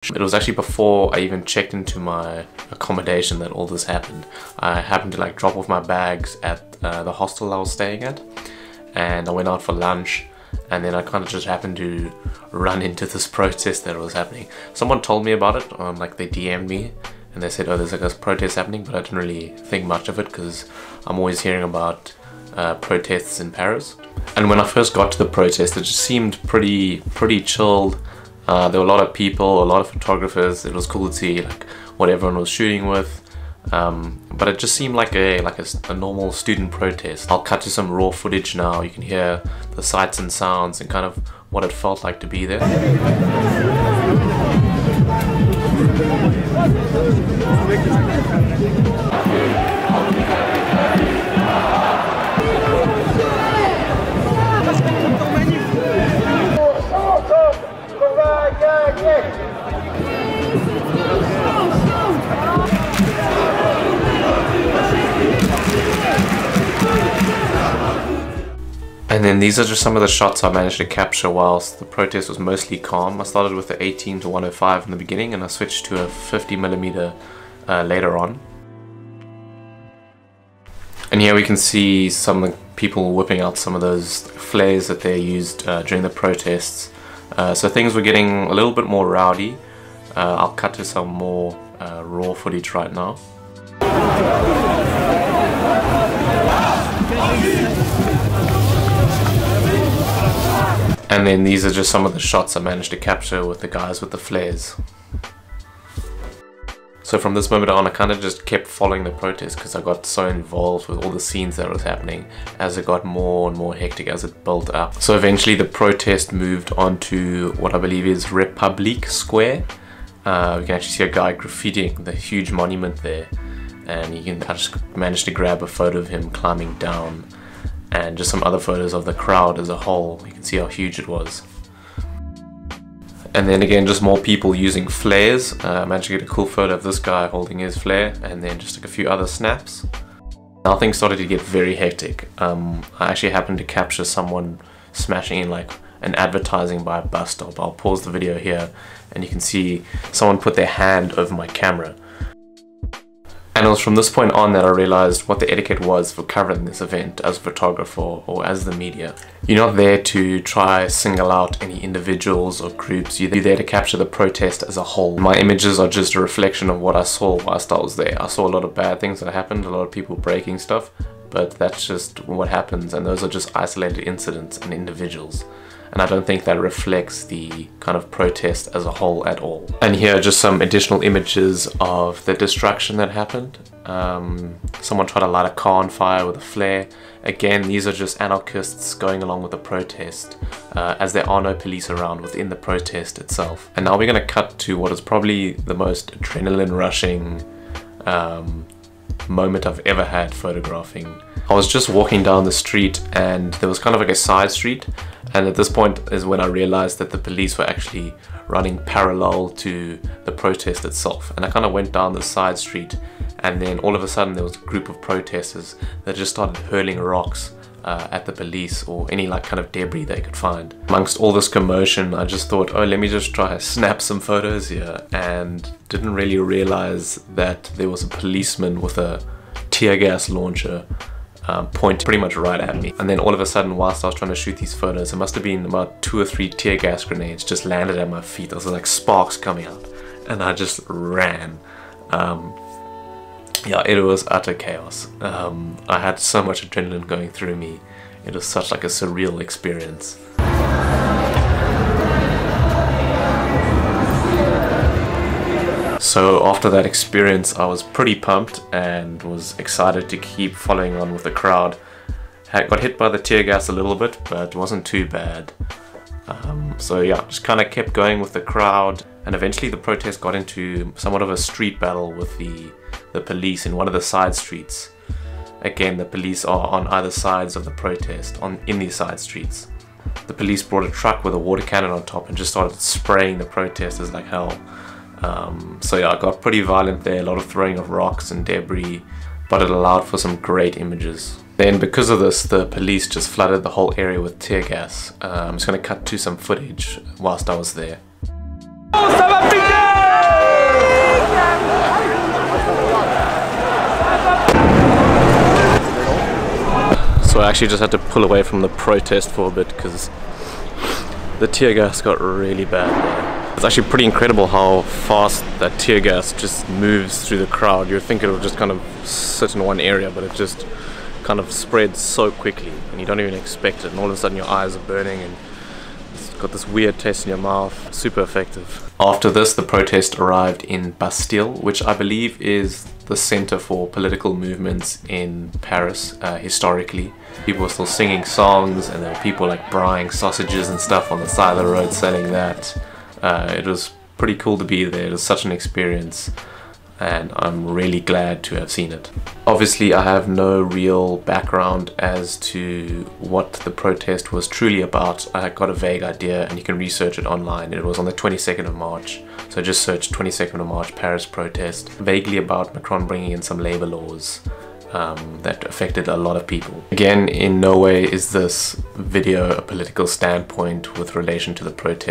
It was actually before I even checked into my accommodation that all this happened. I happened to like drop off my bags at the hostel I was staying at, and I went out for lunch, and then I kind of just happened to run into this protest that was happening. Someone told me about it, like they DM'd me and they said, oh, there's like a protest happening, but I didn't really think much of it because I'm always hearing about protests in Paris. And when I first got to the protest, it just seemed pretty chilled. There were a lot of people, a lot of photographers. It was cool to see like what everyone was shooting with. But it just seemed like a normal student protest. I'll cut to some raw footage now. You can hear the sights and sounds and kind of what it felt like to be there. And then these are just some of the shots I managed to capture whilst the protest was mostly calm. I started with the 18-105 in the beginning and I switched to a 50mm later on. And here we can see some of the people whipping out some of those flares that they used during the protests. So things were getting a little bit more rowdy. I'll cut to some more raw footage right now. And then these are just some of the shots I managed to capture with the guys with the flares. So from this moment on, I kind of just kept following the protest because I got so involved with all the scenes that was happening as it got more and more hectic as it built up. So eventually the protest moved on to what I believe is République Square. We can actually see a guy graffitiing the huge monument there, and I just managed to grab a photo of him climbing down, and just some other photos of the crowd as a whole. You can see how huge it was. And then again, just more people using flares. I managed to get a cool photo of this guy holding his flare, and then just took a few other snaps. Now things started to get very hectic. I actually happened to capture someone smashing in like an advertising by a bus stop. I'll pause the video here and you can see someone put their hand over my camera. And it was from this point on that I realized what the etiquette was for covering this event as a photographer or as the media. You're not there to try single out any individuals or groups. You're there to capture the protest as a whole. My images are just a reflection of what I saw whilst I was there. I saw a lot of bad things that happened, a lot of people breaking stuff, but that's just what happens, and those are just isolated incidents and individuals. And I don't think that reflects the kind of protest as a whole at all. And here are just some additional images of the destruction that happened. Someone tried to light a car on fire with a flare. Again, these are just anarchists going along with the protest, as there are no police around within the protest itself. And now we're going to cut to what is probably the most adrenaline rushing moment I've ever had photographing. I was just walking down the street and there was kind of like a side street, and at this point is when I realized that the police were actually running parallel to the protest itself. And I kind of went down the side street, and then all of a sudden there was a group of protesters that just started hurling rocks at the police or any like kind of debris they could find. Amongst all this commotion, I just thought, oh, let me just try to snap some photos here, and didn't really realize that there was a policeman with a tear gas launcher point pretty much right at me. And then all of a sudden, whilst I was trying to shoot these photos, there must have been about 2 or 3 tear gas grenades just landed at my feet. There was like sparks coming out, and I just ran. Yeah, it was utter chaos. I had so much adrenaline going through me. It was such like a surreal experience. So after that experience, I was pretty pumped and was excited to keep following on with the crowd. Got hit by the tear gas a little bit, but it wasn't too bad. So yeah, just kind of kept going with the crowd, and eventually the protest got into somewhat of a street battle with the police in one of the side streets. Again, the police are on either sides of the protest, in these side streets. The police brought a truck with a water cannon on top and just started spraying the protesters like hell. So yeah, it got pretty violent there, a lot of throwing of rocks and debris, but it allowed for some great images. Then because of this, the police just flooded the whole area with tear gas. I'm just going to cut to some footage whilst I was there. actually just had to pull away from the protest for a bit because the tear gas got really bad there. It's actually pretty incredible how fast that tear gas just moves through the crowd. You'd think it would just kind of sit in one area, but it just kind of spreads so quickly and you don't even expect it, and all of a sudden your eyes are burning and it's got this weird taste in your mouth. Super effective. After this, the protest arrived in Bastille, which I believe is the center for political movements in Paris historically. People were still singing songs, and there were people like braaiing sausages and stuff on the side of the road selling that. It was pretty cool to be there. It was such an experience, and I'm really glad to have seen it. Obviously, I have no real background as to what the protest was truly about. I got a vague idea, and you can research it online. It was on the 22nd of March. So just search 22nd of March Paris protest. Vaguely about Macron bringing in some labor laws that affected a lot of people. Again, in no way is this video a political standpoint with relation to the protest.